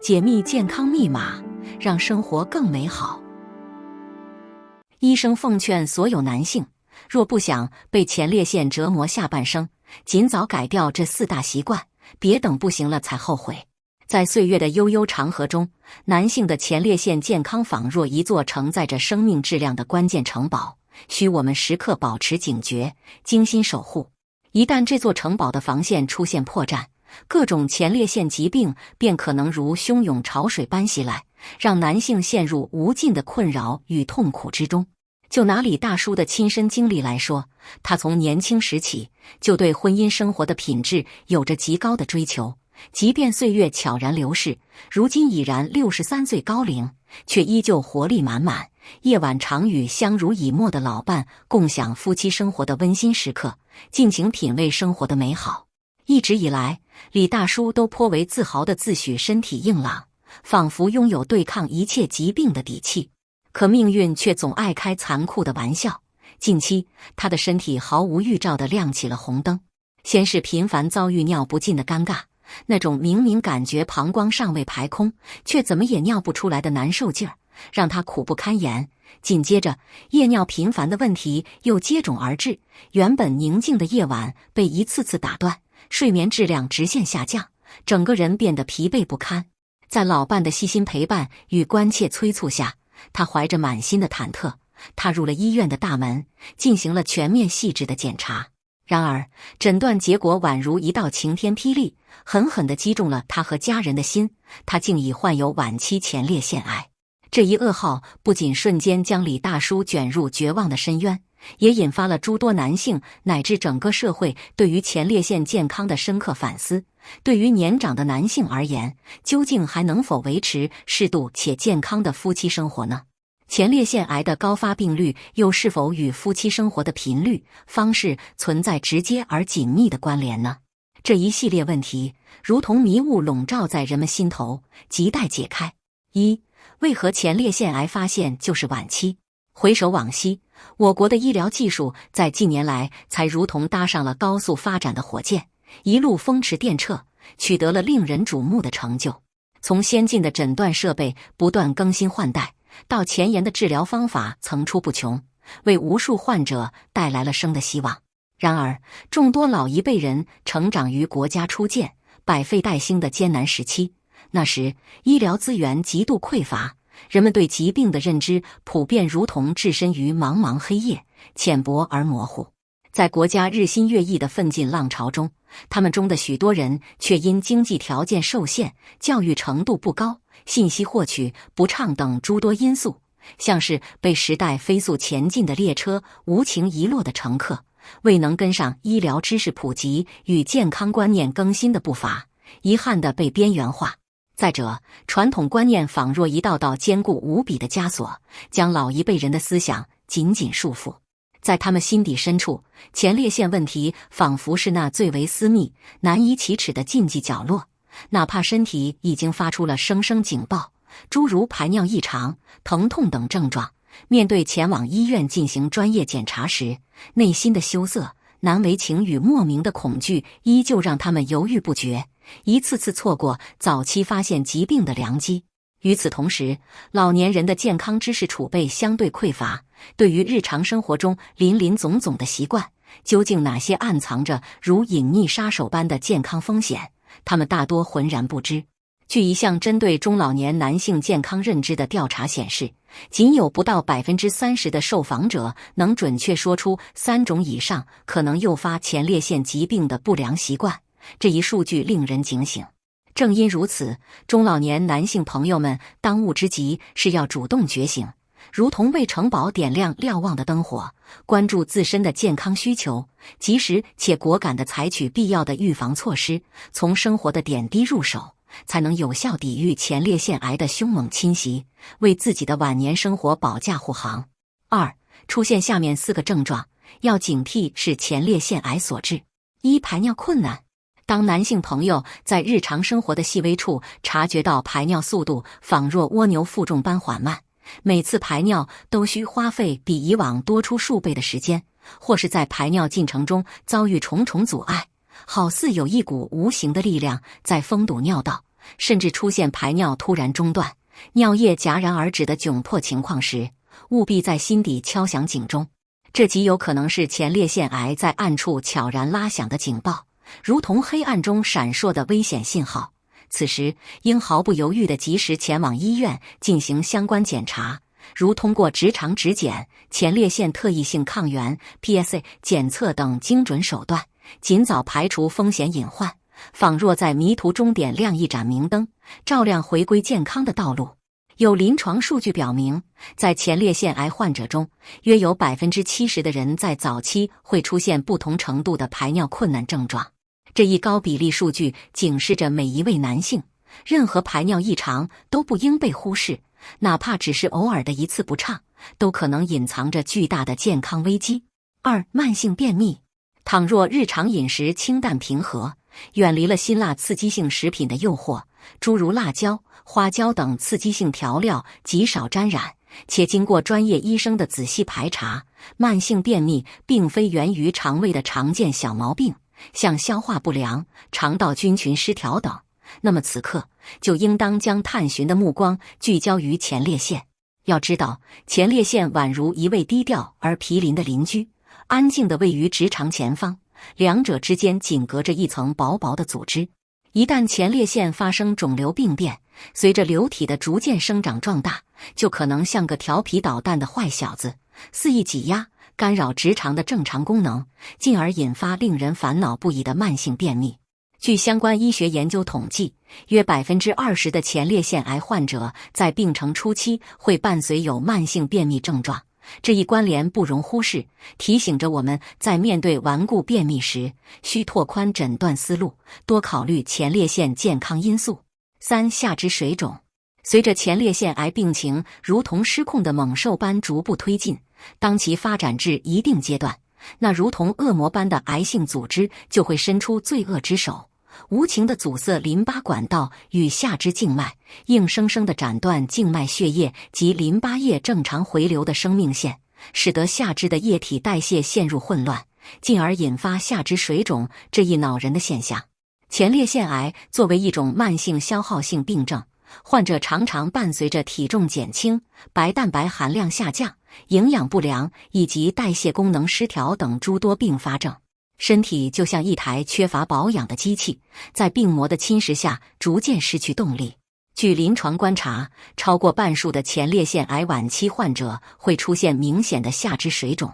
解密健康密码，让生活更美好。医生奉劝所有男性，若不想被前列腺折磨下半生，尽早改掉这4大习惯，别等不行了才后悔。在岁月的悠悠长河中，男性的前列腺健康仿若一座承载着生命质量的关键城堡，需我们时刻保持警觉，精心守护。一旦这座城堡的防线出现破绽，各种前列腺疾病便可能如汹涌潮水般袭来，让男性陷入无尽的困扰与痛苦之中。就拿李大叔的亲身经历来说，他从年轻时起就对婚姻生活的品质有着极高的追求，即便岁月悄然流逝，如今已然63岁高龄，却依旧活力满满，夜晚常与相濡以沫的老伴共享夫妻生活的温馨时刻，尽情品味生活的美好。一直以来，李大叔都颇为自豪地自诩身体硬朗，仿佛拥有对抗一切疾病的底气。可命运却总爱开残酷的玩笑，近期他的身体毫无预兆地亮起了红灯。先是频繁遭遇尿不尽的尴尬，那种明明感觉膀胱尚未排空，却怎么也尿不出来的难受劲儿，让他苦不堪言。紧接着，夜尿频繁的问题又接踵而至，原本宁静的夜晚被一次次打断，睡眠质量直线下降，整个人变得疲惫不堪。在老伴的悉心陪伴与关切催促下，他怀着满心的忐忑，踏入了医院的大门，进行了全面细致的检查。然而，诊断结果宛如一道晴天霹雳，狠狠地击中了他和家人的心，他竟已患有晚期前列腺癌。这一噩耗不仅瞬间将李大叔卷入绝望的深渊，也引发了诸多男性乃至整个社会对于前列腺健康的深刻反思。对于年长的男性而言，究竟还能否维持适度且健康的夫妻生活呢？前列腺癌的高发病率又是否与夫妻生活的频率、方式存在直接而紧密的关联呢？这一系列问题如同迷雾笼罩在人们心头，亟待解开。1. 为何前列腺癌发现就是晚期？回首往昔，我国的医疗技术在近年来才如同搭上了高速发展的火箭，一路风驰电掣，取得了令人瞩目的成就。从先进的诊断设备不断更新换代，到前沿的治疗方法层出不穷，为无数患者带来了生的希望。然而，众多老一辈人成长于国家初建、百废待兴的艰难时期，那时医疗资源极度匮乏，人们对疾病的认知普遍如同置身于茫茫黑夜，浅薄而模糊。在国家日新月异的奋进浪潮中，他们中的许多人却因经济条件受限、教育程度不高、信息获取不畅等诸多因素，像是被时代飞速前进的列车无情遗落的乘客，未能跟上医疗知识普及与健康观念更新的步伐，遗憾地被边缘化。再者，传统观念仿若一道道坚固无比的枷锁，将老一辈人的思想紧紧束缚。在他们心底深处，前列腺问题仿佛是那最为私密、难以启齿的禁忌角落，哪怕身体已经发出了声声警报，诸如排尿异常、疼痛等症状，面对前往医院进行专业检查时，内心的羞涩、难为情与莫名的恐惧依旧让他们犹豫不决，一次次错过早期发现疾病的良机。与此同时，老年人的健康知识储备相对匮乏，对于日常生活中林林总总的习惯，究竟哪些暗藏着如隐匿杀手般的健康风险，他们大多浑然不知。据一项针对中老年男性健康认知的调查显示，仅有不到 30% 的受访者能准确说出3种以上可能诱发前列腺疾病的不良习惯，这一数据令人警醒。正因如此，中老年男性朋友们当务之急是要主动觉醒，如同为城堡点亮瞭望的灯火，关注自身的健康需求，及时且果敢地采取必要的预防措施，从生活的点滴入手，才能有效抵御前列腺癌的凶猛侵袭，为自己的晚年生活保驾护航。2. 出现下面4个症状，要警惕是前列腺癌所致。1. 排尿困难。当男性朋友在日常生活的细微处察觉到排尿速度仿若蜗牛负重般缓慢，每次排尿都需花费比以往多出数倍的时间，或是在排尿进程中遭遇重重阻碍，好似有一股无形的力量在封堵尿道，甚至出现排尿突然中断、尿液戛然而止的窘迫情况时，务必在心底敲响警钟。这极有可能是前列腺癌在暗处悄然拉响的警报，如同黑暗中闪烁的危险信号。此时应毫不犹豫地及时前往医院进行相关检查，如通过直肠指检、前列腺特异性抗原 PSA 检测等精准手段，尽早排除风险隐患，仿若在迷途中点亮一盏明灯，照亮回归健康的道路。有临床数据表明，在前列腺癌患者中，约有 70% 的人在早期会出现不同程度的排尿困难症状。这一高比例数据警示着每一位男性，任何排尿异常都不应被忽视，哪怕只是偶尔的一次不畅，都可能隐藏着巨大的健康危机。2、慢性便秘。倘若日常饮食清淡平和，远离了辛辣刺激性食品的诱惑，诸如辣椒、花椒等刺激性调料极少沾染，且经过专业医生的仔细排查，慢性便秘并非源于肠胃的常见小毛病，像消化不良、肠道菌群失调等，那么此刻就应当将探寻的目光聚焦于前列腺。要知道，前列腺宛如一位低调而毗邻的邻居，安静地位于直肠前方，两者之间仅隔着一层薄薄的组织。一旦前列腺发生肿瘤病变，随着瘤体的逐渐生长壮大，就可能像个调皮捣蛋的坏小子，肆意挤压、干扰直肠的正常功能，进而引发令人烦恼不已的慢性便秘。据相关医学研究统计，约 20% 的前列腺癌患者在病程初期会伴随有慢性便秘症状。这一关联不容忽视，提醒着我们在面对顽固便秘时，需拓宽诊断思路，多考虑前列腺健康因素。3、下肢水肿。随着前列腺癌病情如同失控的猛兽般逐步推进，当其发展至一定阶段，那如同恶魔般的癌性组织就会伸出罪恶之手，无情地阻塞淋巴管道与下肢静脉，硬生生地斩断静脉血液及淋巴液正常回流的生命线，使得下肢的液体代谢陷入混乱，进而引发下肢水肿这一恼人的现象。前列腺癌作为一种慢性消耗性病症，患者常常伴随着体重减轻、白蛋白含量下降、营养不良以及代谢功能失调等诸多并发症。身体就像一台缺乏保养的机器，在病魔的侵蚀下逐渐失去动力。据临床观察，超过半数的前列腺癌晚期患者会出现明显的下肢水肿，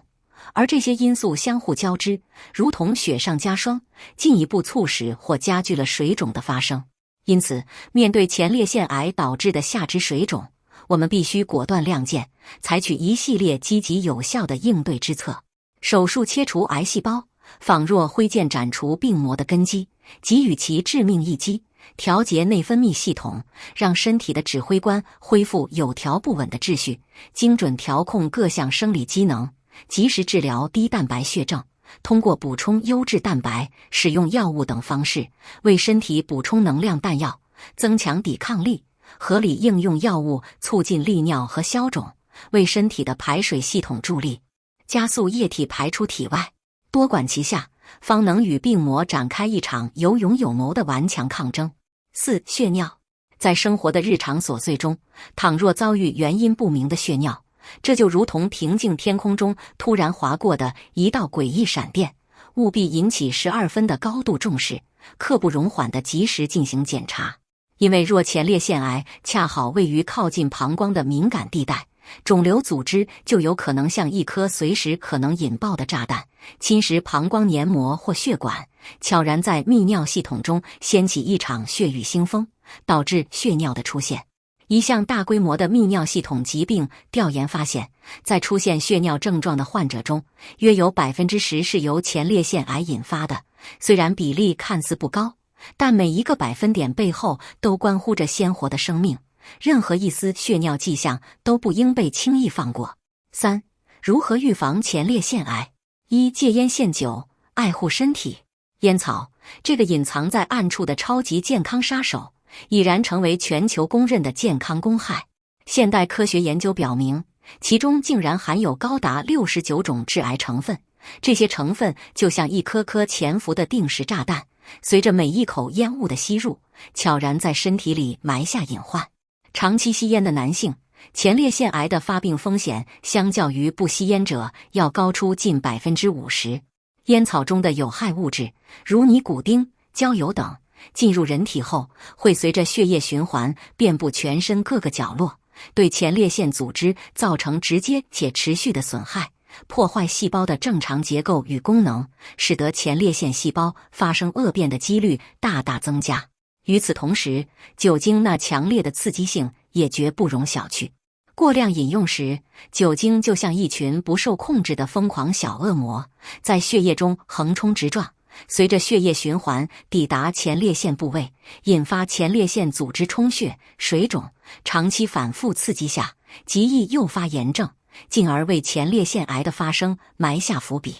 而这些因素相互交织，如同雪上加霜，进一步促使或加剧了水肿的发生。因此，面对前列腺癌导致的下肢水肿，我们必须果断亮剑，采取一系列积极有效的应对之策。手术切除癌细胞，仿若挥剑斩除病魔的根基，给予其致命一击，调节内分泌系统，让身体的指挥官恢复有条不紊的秩序，精准调控各项生理机能，及时治疗低蛋白血症，通过补充优质蛋白、使用药物等方式，为身体补充能量弹药，增强抵抗力，合理应用药物，促进利尿和消肿，为身体的排水系统助力，加速液体排出体外。多管齐下，方能与病魔展开一场有勇有谋的顽强抗争。4、血尿。在生活的日常琐碎中，倘若遭遇原因不明的血尿，这就如同平静天空中突然划过的一道诡异闪电，务必引起12分的高度重视，刻不容缓地及时进行检查。因为若前列腺癌恰好位于靠近膀胱的敏感地带，肿瘤组织就有可能像一颗随时可能引爆的炸弹，侵蚀膀胱黏膜或血管，悄然在泌尿系统中掀起一场血雨腥风，导致血尿的出现。一项大规模的泌尿系统疾病调研发现，在出现血尿症状的患者中，约有 10% 是由前列腺癌引发的。虽然比例看似不高，但每一个百分点背后都关乎着鲜活的生命。任何一丝血尿迹象都不应被轻易放过。3、如何预防前列腺癌？1、戒烟限酒，爱护身体。烟草，这个隐藏在暗处的超级健康杀手，已然成为全球公认的健康公害。现代科学研究表明，其中竟然含有高达69种致癌成分，这些成分就像一颗颗潜伏的定时炸弹，随着每一口烟雾的吸入，悄然在身体里埋下隐患。长期吸烟的男性，前列腺癌的发病风险相较于不吸烟者要高出近50%。烟草中的有害物质，如尼古丁、焦油等，进入人体后，会随着血液循环遍布全身各个角落，对前列腺组织造成直接且持续的损害，破坏细胞的正常结构与功能，使得前列腺细胞发生恶变的几率大大增加。与此同时，酒精那强烈的刺激性也绝不容小觑。过量饮用时，酒精就像一群不受控制的疯狂小恶魔，在血液中横冲直撞，随着血液循环抵达前列腺部位，引发前列腺组织充血、水肿，长期反复刺激下，极易诱发炎症，进而为前列腺癌的发生埋下伏笔。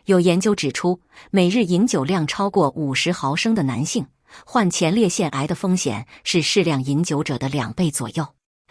有研究指出，每日饮酒量超过50毫升的男性，患前列腺癌的风险是适量饮酒者的2倍左右。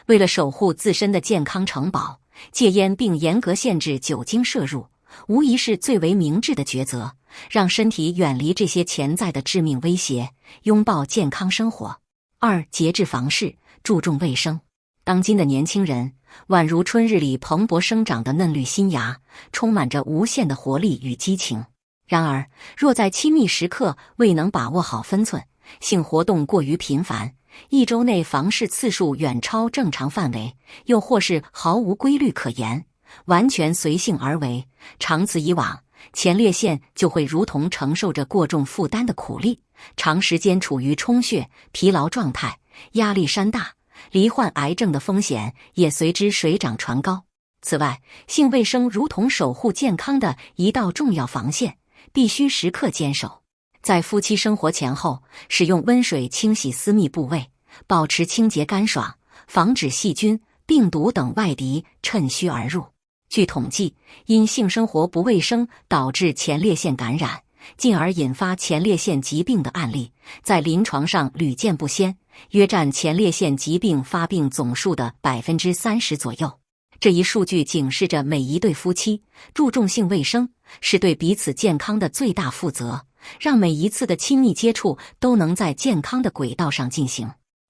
为了守护自身的健康城堡，戒烟并严格限制酒精摄入，无疑是最为明智的抉择，让身体远离这些潜在的致命威胁，拥抱健康生活。2. 节制房事，注重卫生。当今的年轻人宛如春日里蓬勃生长的嫩绿新芽，充满着无限的活力与激情。然而，若在亲密时刻未能把握好分寸，性活动过于频繁，1周内房事次数远超正常范围，又或是毫无规律可言，完全随性而为，长此以往，前列腺就会如同承受着过重负担的苦力，长时间处于充血、疲劳状态，压力山大，罹患癌症的风险也随之水涨船高。此外，性卫生如同守护健康的一道重要防线，必须时刻坚守。在夫妻生活前后，使用温水清洗私密部位，保持清洁干爽，防止细菌、病毒等外敌趁虚而入。据统计，因性生活不卫生导致前列腺感染，进而引发前列腺疾病的案例，在临床上屡见不鲜，约占前列腺疾病发病总数的30%左右。这一数据警示着每一对夫妻注重性卫生是对彼此健康的最大负责，让每一次的亲密接触都能在健康的轨道上进行。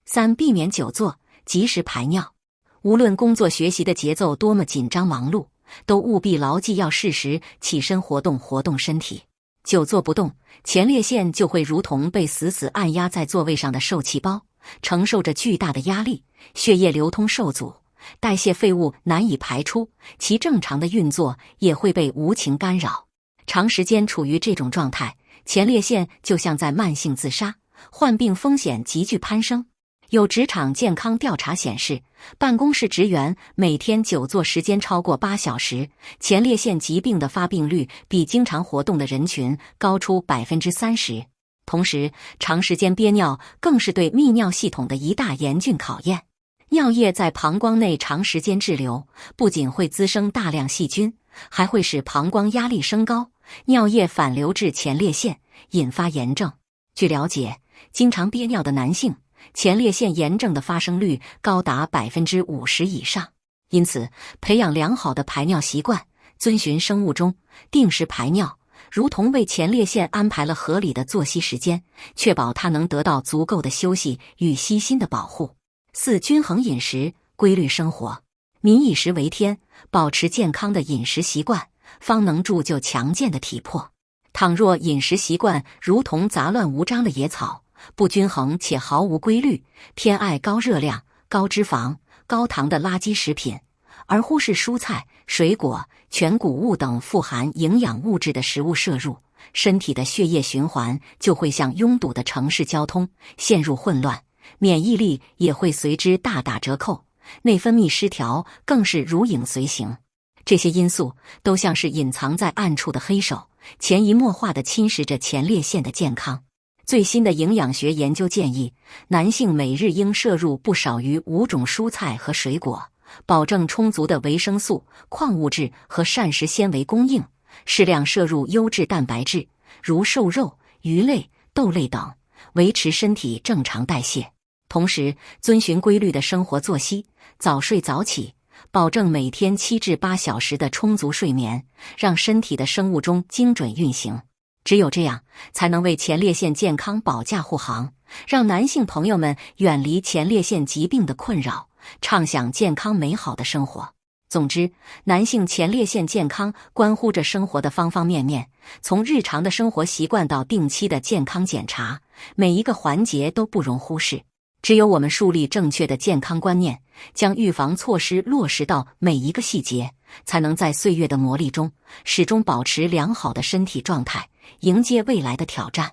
3. 避免久坐，及时排尿。无论工作学习的节奏多么紧张忙碌，都务必牢记要适时起身活动身体。久坐不动，前列腺就会如同被死死按压在座位上的受气包，承受着巨大的压力，血液流通受阻，代谢废物难以排出，其正常的运作也会被无情干扰。长时间处于这种状态，前列腺就像在慢性自杀，患病风险急剧攀升。有职场健康调查显示，办公室职员每天久坐时间超过8小时，前列腺疾病的发病率比经常活动的人群高出30%。同时，长时间憋尿更是对泌尿系统的一大严峻考验。尿液在膀胱内长时间滞留，不仅会滋生大量细菌，还会使膀胱压力升高，尿液反流至前列腺，引发炎症。据了解，经常憋尿的男性，前列腺炎症的发生率高达50%以上。因此，培养良好的排尿习惯，遵循生物钟，定时排尿，如同为前列腺安排了合理的作息时间，确保它能得到足够的休息与悉心的保护。4. 均衡饮食，规律生活。民以食为天，保持健康的饮食习惯，方能铸就强健的体魄。倘若饮食习惯如同杂乱无章的野草，不均衡且毫无规律，偏爱高热量、高脂肪、高糖的垃圾食品，而忽视蔬菜、水果、全谷物等富含营养物质的食物摄入，身体的血液循环就会像拥堵的城市交通陷入混乱，免疫力也会随之大打折扣，内分泌失调更是如影随形。这些因素都像是隐藏在暗处的黑手，潜移默化地侵蚀着前列腺的健康。最新的营养学研究建议，男性每日应摄入不少于5种蔬菜和水果，保证充足的维生素、矿物质和膳食纤维供应，适量摄入优质蛋白质，如瘦肉、鱼类、豆类等，维持身体正常代谢。同时，遵循规律的生活作息，早睡早起，保证每天7至8小时的充足睡眠，让身体的生物钟精准运行。只有这样，才能为前列腺健康保驾护航，让男性朋友们远离前列腺疾病的困扰，畅享健康美好的生活。总之，男性前列腺健康关乎着生活的方方面面，从日常的生活习惯到定期的健康检查，每一个环节都不容忽视。只有我们树立正确的健康观念，将预防措施落实到每一个细节，才能在岁月的磨砺中，始终保持良好的身体状态，迎接未来的挑战。